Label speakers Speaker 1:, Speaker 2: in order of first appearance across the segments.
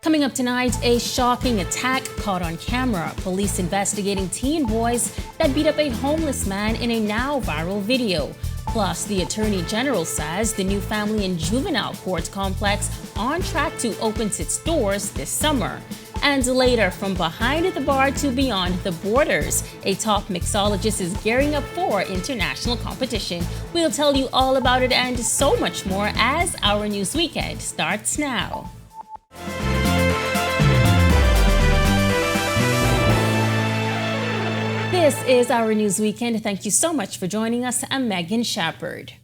Speaker 1: Coming up tonight, a shocking attack caught on camera. Police investigating teen boys that beat up a homeless man in a now viral video. Plus, the Attorney General says the new family and juvenile court complex on track to open its doors this summer. And later, from behind the bar to beyond the borders, a top mixologist is gearing up for international competition. We'll tell you all about it and so much more as our news weekend starts now. This is our news weekend. Thank you so much for joining us. I'm Megan Shepard.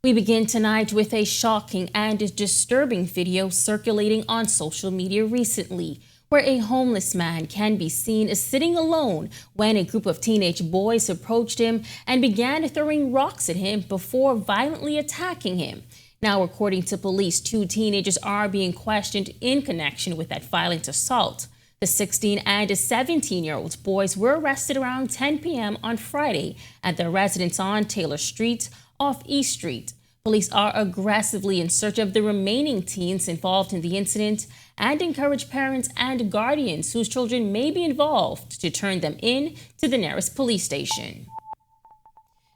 Speaker 1: We begin tonight with a shocking and disturbing video circulating on social media recently, where a homeless man can be seen sitting alone when a group of teenage boys approached him and began throwing rocks at him before violently attacking him. Now, according to police, 2 teenagers are being questioned in connection with that violent assault. The 16 and 17-year-old boys were arrested around 10 p.m. on Friday at their residence on Taylor Street off East Street. Police are aggressively in search of the remaining teens involved in the incident and encourage parents and guardians whose children may be involved to turn them in to the nearest police station.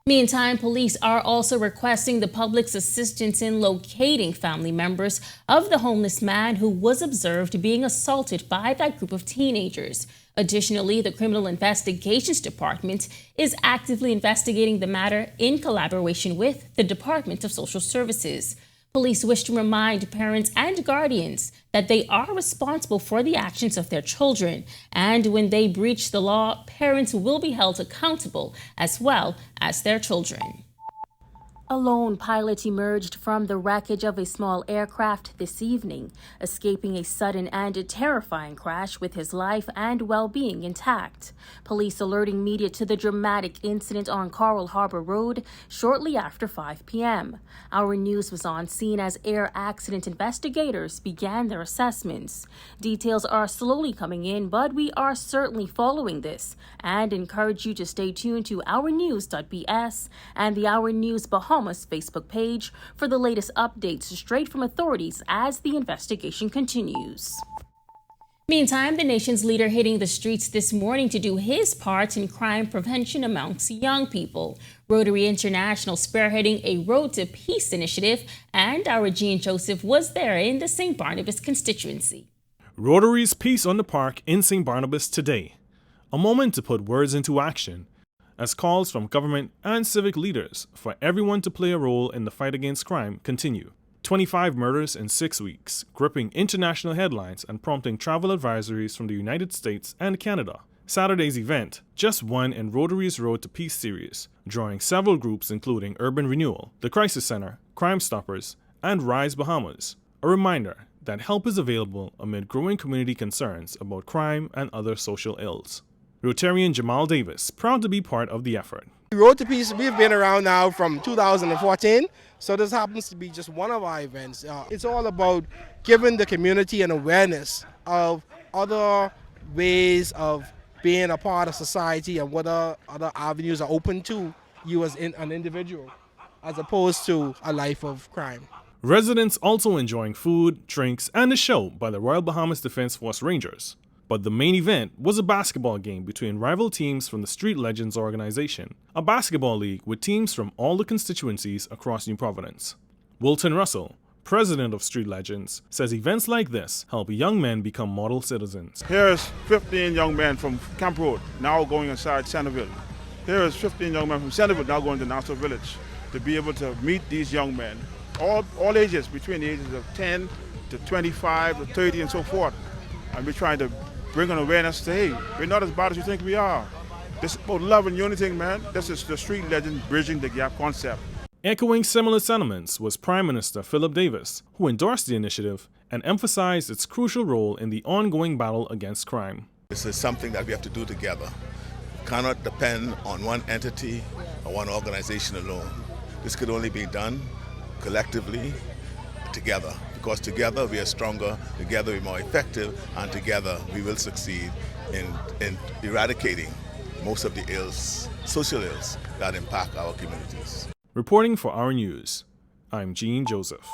Speaker 1: Meantime, police are also requesting the public's assistance in locating family members of the homeless man who was observed being assaulted by that group of teenagers. Additionally, the Criminal Investigations Department is actively investigating the matter in collaboration with the Department of Social Services. Police wish to remind parents and guardians that they are responsible for the actions of their children, and when they breach the law, parents will be held accountable as well as their children. A lone pilot emerged from the wreckage of a small aircraft this evening, escaping a sudden and terrifying crash with his life and well-being intact. Police alerting media to the dramatic incident on Coral Harbor Road shortly after 5 p.m. Our News was on scene as air accident investigators began their assessments. Details are slowly coming in, but we are certainly following this and encourage you to stay tuned to ournews.bs and the Our News Bahamas Facebook page for the latest updates straight from authorities as the investigation continues. Meantime, the nation's leader hitting the streets this morning to do his part in crime prevention amongst young people. Rotary International spearheading a Road to Peace initiative, and our Jean Joseph was there in the St. Barnabas constituency.
Speaker 2: Rotary's Peace on the Park in St. Barnabas today. A moment to put words into action, as calls from government and civic leaders for everyone to play a role in the fight against crime continue. 25 murders in 6 weeks, gripping international headlines and prompting travel advisories from the United States and Canada. Saturday's event, just one in Rotary's Road to Peace series, drawing several groups including Urban Renewal, the Crisis Center, Crime Stoppers, and Rise Bahamas. A reminder that help is available amid growing community concerns about crime and other social ills. Rotarian Jamal Davis, proud to be part of the effort.
Speaker 3: Road to Peace, we've been around now from 2014, so this happens to be just one of our events. It's all about giving the community an awareness of other ways of being a part of society and what other avenues are open to you as an individual, as opposed to a life of crime.
Speaker 2: Residents also enjoying food, drinks, and a show by the Royal Bahamas Defense Force Rangers. But the main event was a basketball game between rival teams from the Street Legends organization, a basketball league with teams from all the constituencies across New Providence. Wilton Russell, president of Street Legends, says events like this help young men become model citizens.
Speaker 4: Here's 15 young men from Camp Road now going inside Centerville. Here is 15 young men from Centerville now going to Nassau Village to be able to meet these young men, all ages, between the ages of 10 to 25 to 30 and so forth. And we're trying to bring an awareness to, hey, we're not as bad as you think we are. This is about love and unity, man. This is the Street Legend bridging the gap concept.
Speaker 2: Echoing similar sentiments was Prime Minister Philip Davis, who endorsed the initiative and emphasized its crucial role in the ongoing battle against crime.
Speaker 5: This is something that we have to do together. We cannot depend on one entity or one organization alone. This could only be done collectively, together. Because together we are stronger, together we're more effective, and together we will succeed in eradicating most of the ills, social ills, that impact our communities.
Speaker 2: Reporting for Our News, I'm Jean Joseph.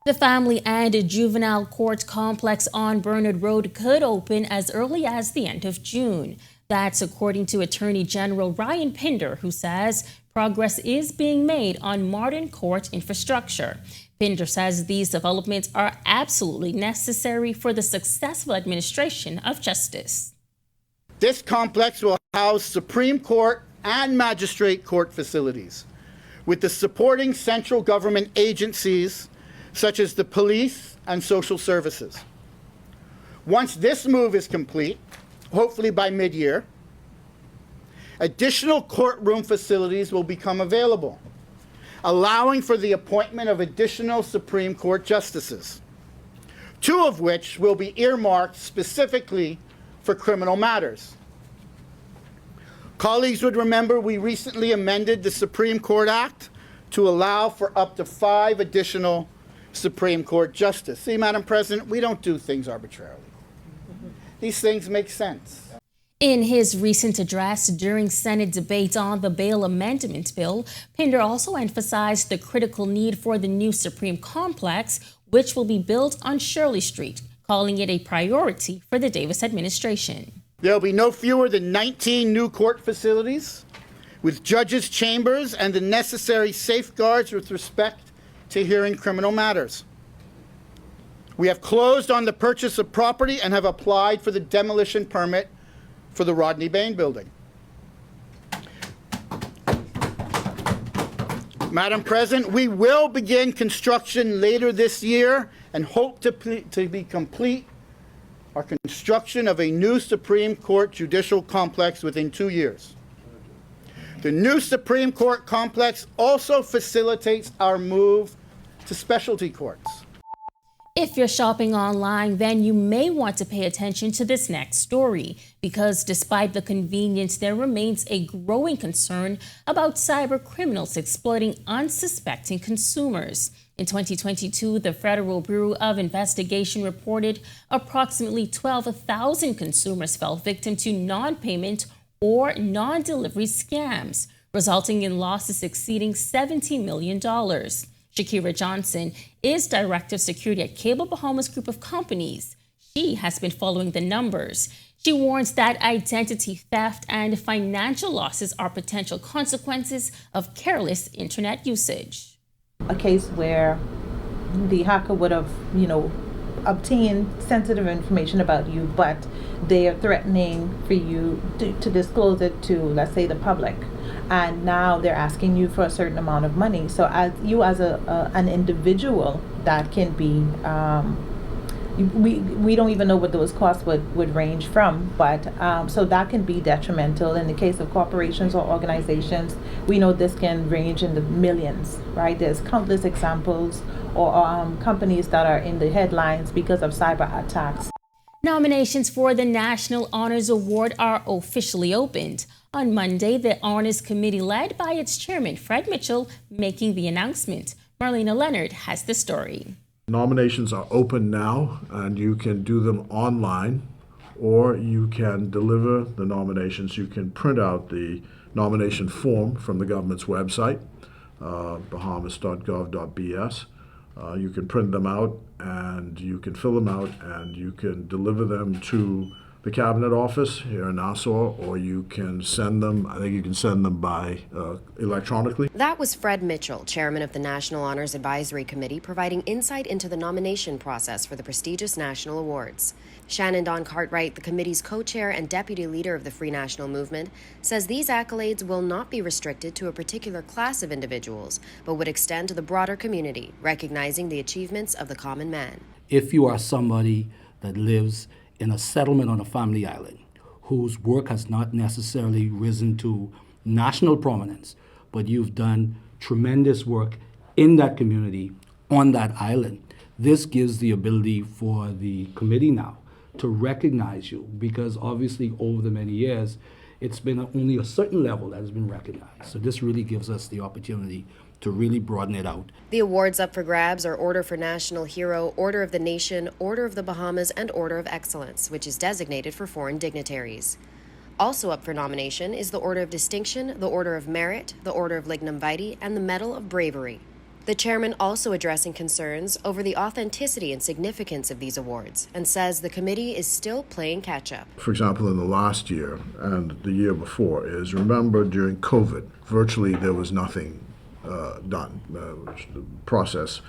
Speaker 1: The Family and Juvenile Court Complex on Bernard Road could open as early as the end of June. That's according to Attorney General Ryan Pinder, who says progress is being made on modern court infrastructure. Pinder says these developments are absolutely necessary for the successful administration of justice.
Speaker 6: This complex will house Supreme Court and Magistrate Court facilities, with the supporting central government agencies such as the police and social services. Once this move is complete, hopefully by mid-year, additional courtroom facilities will become available, allowing for the appointment of additional Supreme Court justices, 2 of which will be earmarked specifically for criminal matters. Colleagues would remember we recently amended the Supreme Court Act to allow for up to 5 additional Supreme Court justices. See, Madam President, we don't do things arbitrarily. These things make sense.
Speaker 1: In his recent address during Senate debate on the bail amendment bill, Pinder also emphasized the critical need for the new Supreme Complex, which will be built on Shirley Street, calling it a priority for the Davis administration.
Speaker 6: There will be no fewer than 19 new court facilities with judges' chambers and the necessary safeguards with respect to hearing criminal matters. We have closed on the purchase of property and have applied for the demolition permit for the Rodney Bain building. Madam President, we will begin construction later this year and hope to be complete our construction of a new Supreme Court judicial complex within 2 years. The new Supreme Court complex also facilitates our move to specialty courts.
Speaker 1: If you're shopping online, then you may want to pay attention to this next story, because despite the convenience, there remains a growing concern about cyber criminals exploiting unsuspecting consumers. In 2022, the Federal Bureau of Investigation reported approximately 12,000 consumers fell victim to non-payment or non-delivery scams, resulting in losses exceeding $17 million. Shakira Johnson is Director of Security at Cable Bahamas Group of Companies. She has been following the numbers. She warns that identity theft and financial losses are potential consequences of careless internet usage.
Speaker 7: A case where the hacker would have, obtained sensitive information about you, but they are threatening for you to disclose it to, let's say, the public. And now they're asking you for a certain amount of money. So as an individual, that can be, we don't even know what those costs would range from, but so that can be detrimental. In the case of corporations or organizations, we know this can range in the millions, right? There's countless examples or companies that are in the headlines because of cyber attacks.
Speaker 1: Nominations for the National Honors Award are officially opened. On Monday, the Honors Committee, led by its chairman, Fred Mitchell, making the announcement. Marlena Leonard has the story.
Speaker 8: Nominations are open now, and you can do them online, or you can deliver the nominations. You can print out the nomination form from the government's website, bahamas.gov.bs. You can print them out, and you can fill them out, and you can deliver them to the Cabinet Office here in Nassau, or you can send them, I think you can send them by electronically.
Speaker 9: That was Fred Mitchell, chairman of the National Honors Advisory Committee, providing insight into the nomination process for the prestigious national awards. Shannon Dawn Cartwright, the committee's co-chair and deputy leader of the Free National Movement, says these accolades will not be restricted to a particular class of individuals, but would extend to the broader community, recognizing the achievements of the common man.
Speaker 10: If you are somebody that lives in a settlement on a family island, whose work has not necessarily risen to national prominence, but you've done tremendous work in that community on that island, this gives the ability for the committee now to recognize you, because obviously over the many years, it's been only a certain level that has been recognized. So this really gives us the opportunity to really broaden it out.
Speaker 9: The awards up for grabs are Order for National Hero, Order of the Nation, Order of the Bahamas, and Order of Excellence, which is designated for foreign dignitaries. Also up for nomination is the Order of Distinction, the Order of Merit, the Order of Lignum Vitae, and the Medal of Bravery. The chairman also addressing concerns over the authenticity and significance of these awards and says the committee is still playing catch-up.
Speaker 8: For example, in the last year and the year before is, remember during COVID, virtually there was nothing done, process.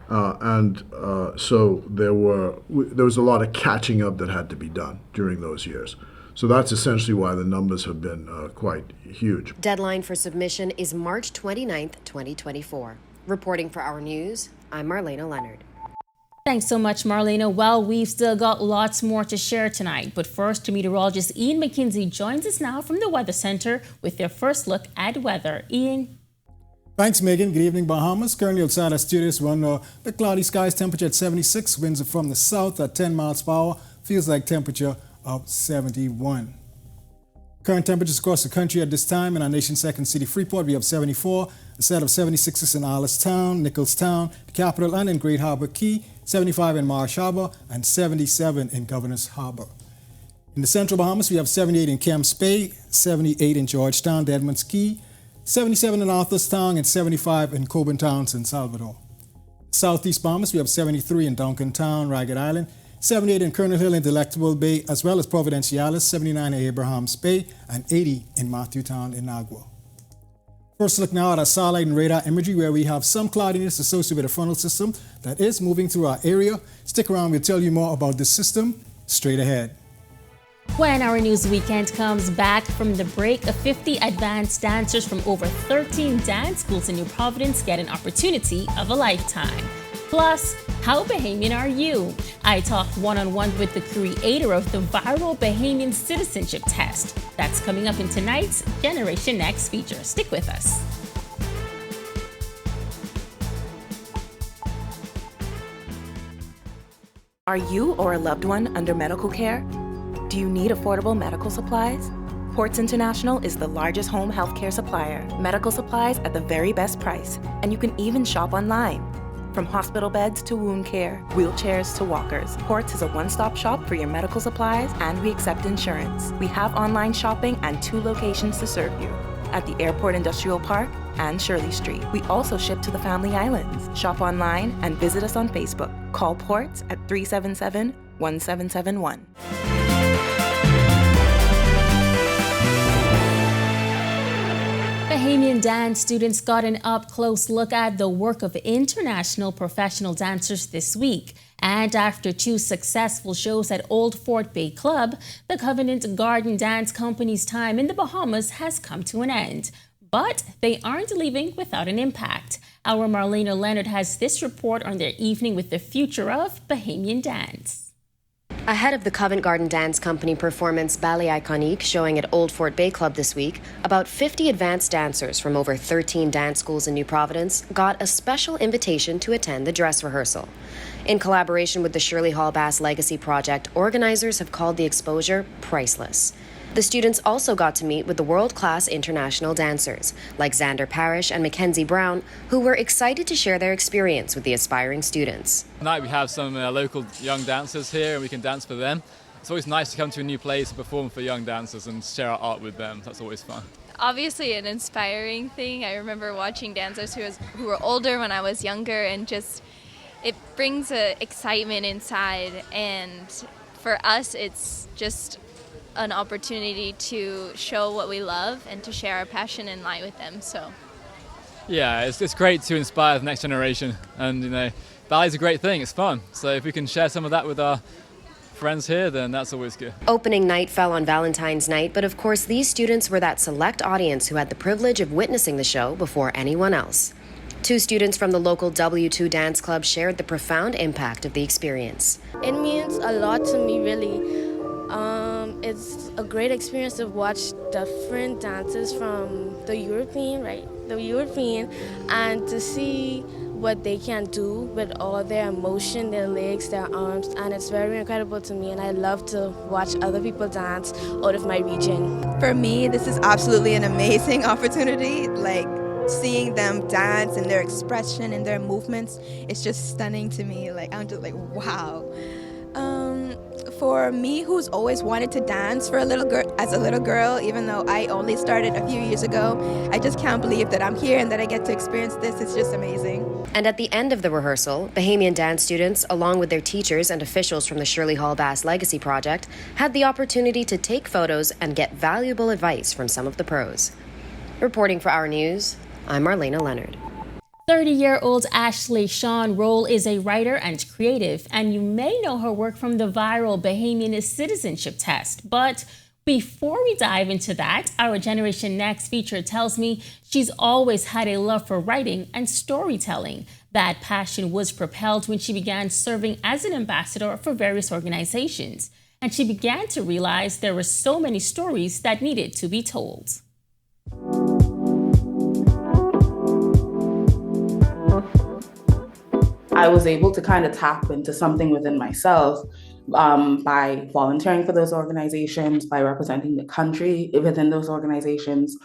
Speaker 8: So there was a lot of catching up that had to be done during those years. So that's essentially why the numbers have been quite huge.
Speaker 9: Deadline for submission is March 29th, 2024. Reporting for Our News, I'm Marlena Leonard.
Speaker 1: Thanks so much, Marlena. Well, we've still got lots more to share tonight. But first, meteorologist Ian McKinsey joins us now from the Weather Center with their first look at weather. Ian.
Speaker 11: Thanks, Megan. Good evening, Bahamas. Currently outside our studios, we're under the cloudy skies, temperature at 76, winds are from the south at 10 miles per hour, feels like temperature of 71. Current temperatures across the country at this time in our nation's second city, Freeport, we have 74, a set of 76s in Allenstown, Nicholstown, the capital, and in Great Harbor Key, 75 in Marsh Harbor, and 77 in Governor's Harbor. In the central Bahamas, we have 78 in Camps Bay, 78 in Georgetown, Edmonds Key, 77 in Arthurstown, and 75 in Coburn Town, San Salvador. Southeast Bahamas, we have 73 in Duncantown, Ragged Island, 78 in Colonel Hill and Delectable Bay, as well as Providenciales, 79 in Abrahams Bay, and 80 in Matthewtown in Nagua. First look now at our satellite and radar imagery, where we have some cloudiness associated with a frontal system that is moving through our area. Stick around, we'll tell you more about this system straight ahead.
Speaker 1: When Our News Weekend comes back from the break, 50 advanced dancers from over 13 dance schools in New Providence get an opportunity of a lifetime. Plus, how Bahamian are you? I talked one-on-one with the creator of the viral Bahamian citizenship test. That's coming up in tonight's Generation Next feature. Stick with us.
Speaker 12: Are you or a loved one under medical care? Do you need affordable medical supplies? Ports International is the largest home healthcare supplier. Medical supplies at the very best price, and you can even shop online. From hospital beds to wound care, wheelchairs to walkers, Ports is a one-stop shop for your medical supplies, and we accept insurance. We have online shopping and 2 locations to serve you, at the Airport Industrial Park and Shirley Street. We also ship to the Family Islands. Shop online and visit us on Facebook. Call Ports at 377-1771.
Speaker 1: Bahamian dance students got an up-close look at the work of international professional dancers this week. And after 2 successful shows at Old Fort Bay Club, the Covenant Garden Dance Company's time in the Bahamas has come to an end. But they aren't leaving without an impact. Our Marlena Leonard has this report on their evening with the future of Bahamian dance.
Speaker 9: Ahead of the Covent Garden Dance Company performance Ballet Iconique showing at Old Fort Bay Club this week, about 50 advanced dancers from over 13 dance schools in New Providence got a special invitation to attend the dress rehearsal. In collaboration with the Shirley Hall Bass Legacy Project, organizers have called the exposure priceless. The students also got to meet with the world-class international dancers, like Xander Parrish and Mackenzie Brown, who were excited to share their experience with the aspiring students.
Speaker 13: Tonight we have some local young dancers here and we can dance for them. It's always nice to come to a new place and perform for young dancers and share our art with them. That's always fun.
Speaker 14: Obviously an inspiring thing. I remember watching dancers who were older when I was younger, and just it brings an excitement inside, and for us it's just an opportunity to show what we love and to share our passion and light with them. So
Speaker 13: yeah, it's great to inspire the next generation, and ballet's a great thing, it's fun. So if we can share some of that with our friends here, then that's always good.
Speaker 9: Opening night fell on Valentine's night, but of course these students were that select audience who had the privilege of witnessing the show before anyone else. 2 students from the local W2 Dance Club shared the profound impact of the experience.
Speaker 15: It means a lot to me, really. It's a great experience to watch different dances from the European, and to see what they can do with all their emotion, their legs, their arms, and it's very incredible to me, and I love to watch other people dance out of my region.
Speaker 16: For me, this is absolutely an amazing opportunity. Seeing them dance and their expression and their movements, it's just stunning to me. I'm just like, wow. for me, who's always wanted to dance for as a little girl, even though I only started a few years ago, I just can't believe that I'm here and that I get to experience this. It's just amazing.
Speaker 9: And at the end of the rehearsal, Bahamian dance students, along with their teachers and officials from the Shirley Hall Bass Legacy Project, had the opportunity to take photos and get valuable advice from some of the pros. Reporting for Our News, I'm Marlena Leonard.
Speaker 1: 30-year-old Ashley Shawn Roll is a writer and creative, and you may know her work from the viral Bahamian citizenship test. But before we dive into that, our Generation Next feature tells me she's always had a love for writing and storytelling. That passion was propelled when she began serving as an ambassador for various organizations, and she began to realize there were so many stories that needed to be told.
Speaker 17: I was able to kind of tap into something within myself by volunteering for those organizations, by representing the country within those organizations.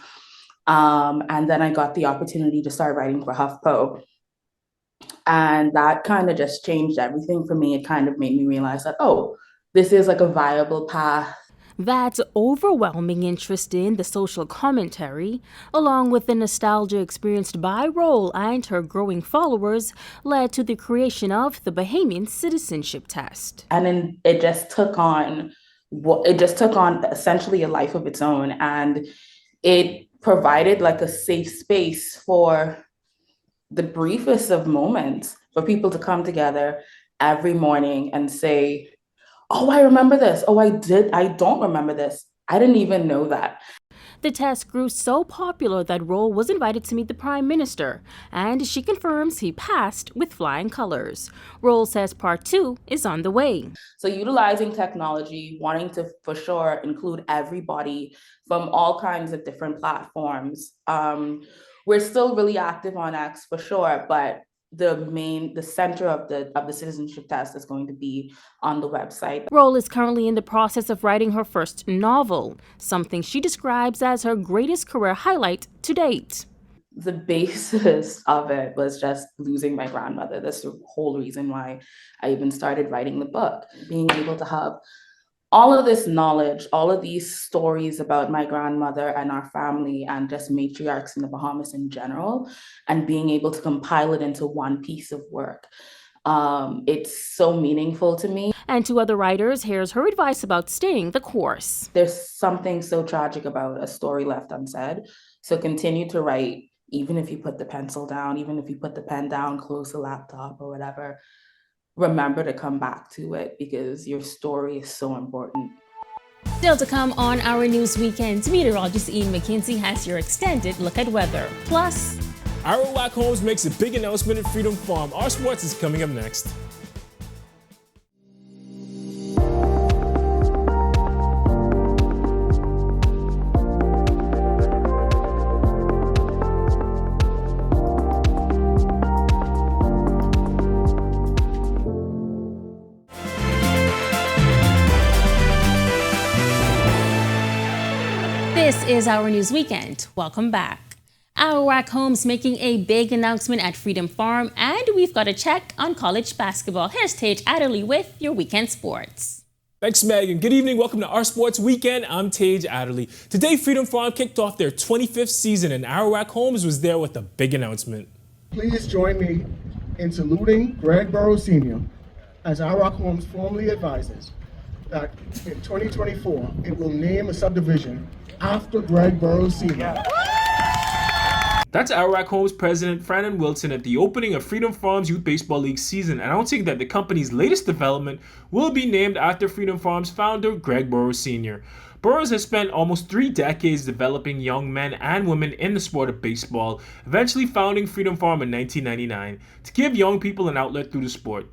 Speaker 17: And then I got the opportunity to start writing for HuffPo. And that kind of just changed everything for me. It kind of made me realize that, oh, this is like a viable path.
Speaker 1: That overwhelming interest in the social commentary, along with the nostalgia experienced by Roll and her growing followers, led to the creation of the Bahamian citizenship test.
Speaker 17: And then it just took on essentially a life of its own, and it provided like a safe space for the briefest of moments for people to come together every morning and say, oh, I remember this. Oh, I don't remember this. I didn't even know that.
Speaker 1: The test grew so popular that Roll was invited to meet the Prime Minister, and she confirms he passed with flying colors. Roll says part 2 is on the way.
Speaker 17: So utilizing technology, wanting to, for sure, include everybody from all kinds of different platforms. We're still really active on X for sure, but the center of the citizenship test is going to be on the website.
Speaker 1: Roll is currently in the process of writing her first novel, something she describes as her greatest career highlight to date.
Speaker 17: The basis of it was just losing my grandmother. That's the whole reason why I even started writing the book. Being able to have all of this knowledge, all of these stories about my grandmother and our family and just matriarchs in the Bahamas in general, and being able to compile it into one piece of work. It's so meaningful to me.
Speaker 1: And to other writers, here's her advice about staying the course.
Speaker 17: There's something so tragic about a story left unsaid. So continue to write, even if you put the pencil down, even if you put the pen down, close the laptop or whatever. Remember to come back to it because your story is so important.
Speaker 1: Still to come on Our News Weekend, meteorologist Ian McKinsey has your extended look at weather. Plus,
Speaker 18: Arawak Homes makes a big announcement at Freedom Farm. Our sports is coming up next.
Speaker 1: this is Our News Weekend. Welcome back. Arawak Homes making a big announcement at Freedom Farm, and we've got a check on college basketball. Here's Tage Adderley with your weekend sports.
Speaker 18: Thanks, Megan. Good evening. Welcome to Our Sports Weekend. I'm Tage Adderley. Today, Freedom Farm kicked off their 25th season, and Arawak Homes was there with a big announcement.
Speaker 19: Please join me in saluting Greg Burrows Sr. as Arawak Homes formally advises that in 2024, it will name a subdivision after Greg Burrows Sr.
Speaker 18: That's Arawak Homes President Frannon Wilson at the opening of Freedom Farm's Youth Baseball League season, announcing that the company's latest development will be named after Freedom Farm's founder, Greg Burrows Sr. Burrows has spent almost 3 decades developing young men and women in the sport of baseball, eventually founding Freedom Farm in 1999 to give young people an outlet through the sport.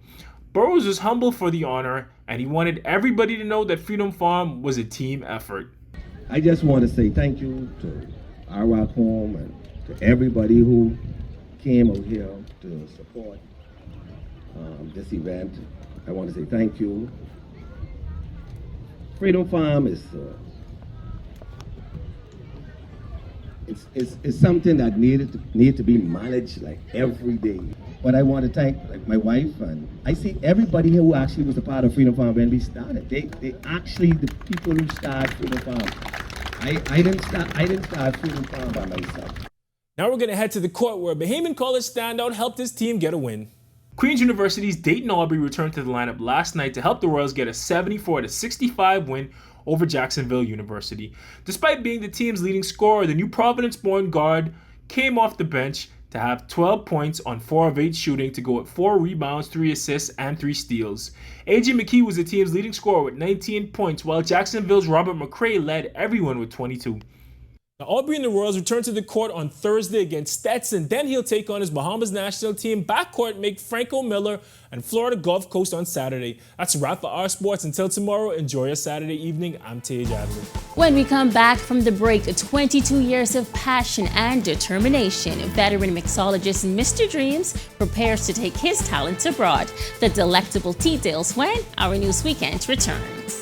Speaker 18: Burrows was humble for the honor, and he wanted everybody to know that Freedom Farm was a team effort.
Speaker 20: I just want to say thank you to Arawak Home and to everybody who came out here to support this event. I want to say thank you. Freedom Farm is it's something that need to be managed like every day. But I want to thank my wife, and I see everybody here who actually was a part of Freedom Farm when we started. They actually the people who started Freedom Farm. I didn't start Freedom Farm by myself.
Speaker 18: Now we're going to head to the court where Bahamian College standout helped his team get a win. Queen's University's Dayton Aubrey returned to the lineup last night to help the Royals get a 74-65 win over Jacksonville University. Despite being the team's leading scorer, the New Providence-born guard came off the bench to have 12 points on 4 of 8 shooting to go at 4 rebounds, 3 assists, and 3 steals. A.J. McKee was the team's leading scorer with 19 points, while Jacksonville's Robert McCray led everyone with 22. Now, Aubrey and the Royals return to the court on Thursday against Stetson. Then he'll take on his Bahamas national team backcourt mate Franco Miller and Florida Gulf Coast on Saturday. That's a wrap for our sports. Until tomorrow, enjoy your Saturday evening. I'm Tej Adler.
Speaker 1: When we come back from the break, 22 years of passion and determination, veteran mixologist Mr. Dreams prepares to take his talents abroad. The delectable details when Our News Weekend returns.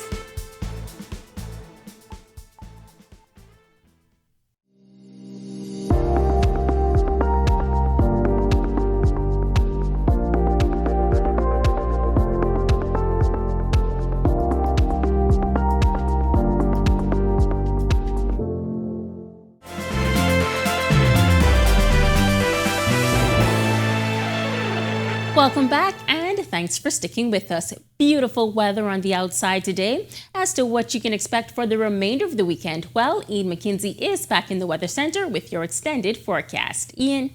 Speaker 1: Welcome back and thanks for sticking with us. Beautiful weather on the outside today. As to what you can expect for the remainder of the weekend, well, Ian McKinsey is back in the Weather Center with your extended forecast. Ian.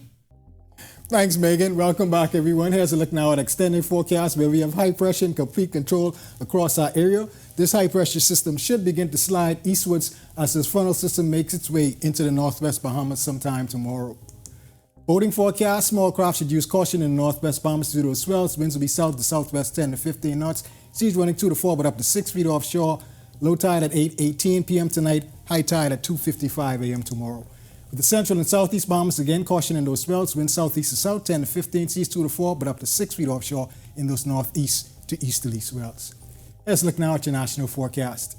Speaker 11: Thanks, Megan. Welcome back, everyone. Here's a look now at extended forecast where we have high pressure and complete control across our area. This high pressure system should begin to slide eastwards as this frontal system makes its way into the northwest Bahamas sometime tomorrow. Boating forecast, small craft should use caution in the northwest Bahamas due to swells. Winds will be south to southwest 10 to 15 knots. Seas running 2 to 4 but up to 6 feet offshore. Low tide at 8:18 p.m. tonight. High tide at 2:55 a.m. tomorrow. With the central and southeast Bahamas, again, caution in those swells. Winds southeast to south 10 to 15. Seas 2 to 4 but up to 6 feet offshore in those northeast to easterly swells. Let's look now at your national forecast.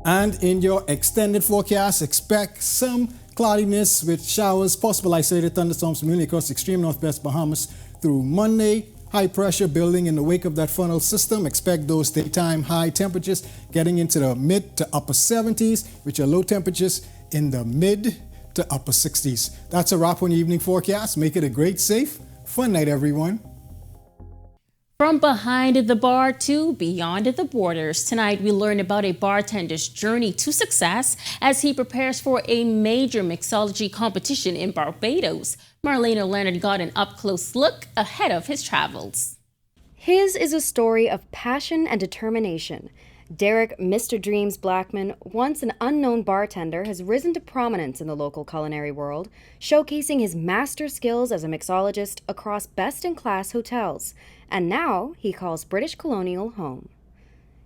Speaker 11: And in your extended forecast, expect some cloudiness with showers, possible isolated thunderstorms mainly across the extreme northwest Bahamas through Monday. High pressure building in the wake of that frontal system. Expect those daytime high temperatures getting into the mid to upper 70s, with your low temperatures in the mid to upper 60s. That's a wrap on the evening forecast. Make it a great, safe, fun night, everyone.
Speaker 1: From behind the bar to beyond the borders, tonight we learn about a bartender's journey to success as he prepares for a major mixology competition in Barbados. Marlena Leonard got an up-close look ahead of his travels.
Speaker 9: His is a story of passion and determination. Derek Mr. Dreams Blackman, once an unknown bartender, has risen to prominence in the local culinary world, showcasing his master skills as a mixologist across best-in-class hotels. And now he calls British Colonial home.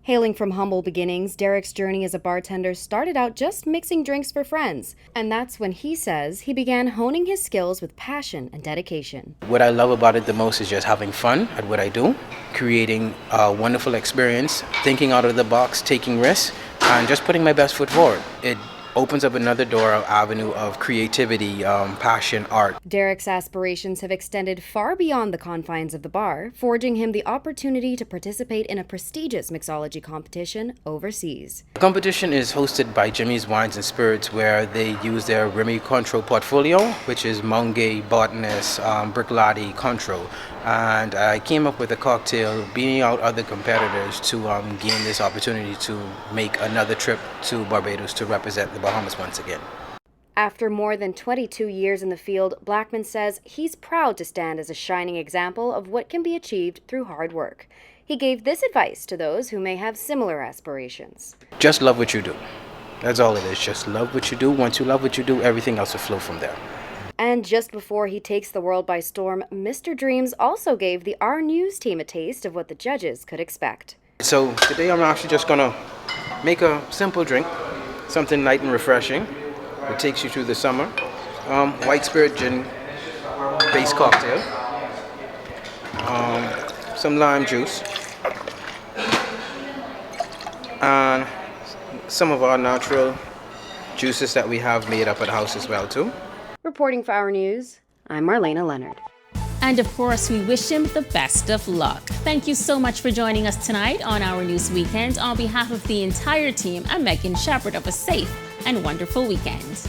Speaker 9: Hailing from humble beginnings, Derek's journey as a bartender started out just mixing drinks for friends. And that's when he says he began honing his skills with passion and dedication.
Speaker 21: What I love about it the most is just having fun at what I do, creating a wonderful experience, thinking out of the box, taking risks, and just putting my best foot forward. It opens up another door, avenue of creativity, passion, art.
Speaker 9: Derek's aspirations have extended far beyond the confines of the bar, forging him the opportunity to participate in a prestigious mixology competition overseas.
Speaker 21: The competition is hosted by Jimmy's Wines and Spirits, where they use their Remy Cointreau portfolio, which is Mungay, Botanist, Brickladi, Cointreau. And I came up with a cocktail, beating out other competitors to gain this opportunity to make another trip to Barbados to represent the Bahamas once again.
Speaker 9: After more than 22 years in the field, Blackman says he's proud to stand as a shining example of what can be achieved through hard work. He gave this advice to those who may have similar aspirations.
Speaker 21: Just love what you do. That's all it is. Just love what you do. Once you love what you do, everything else will flow from there.
Speaker 9: And just before he takes the world by storm, Mr. Dreams also gave the Our News team a taste of what the judges could expect.
Speaker 21: So today I'm actually just gonna make a simple drink, something light and refreshing. It takes you through the summer. White spirit gin base cocktail, some lime juice, and some of our natural juices that we have made up at the house as well too.
Speaker 9: Reporting for Our News, I'm Marlena Leonard.
Speaker 1: And of course, we wish him the best of luck. Thank you so much for joining us tonight on Our News Weekend. On behalf of the entire team, I'm Megan Shepard. Of a safe and wonderful weekend.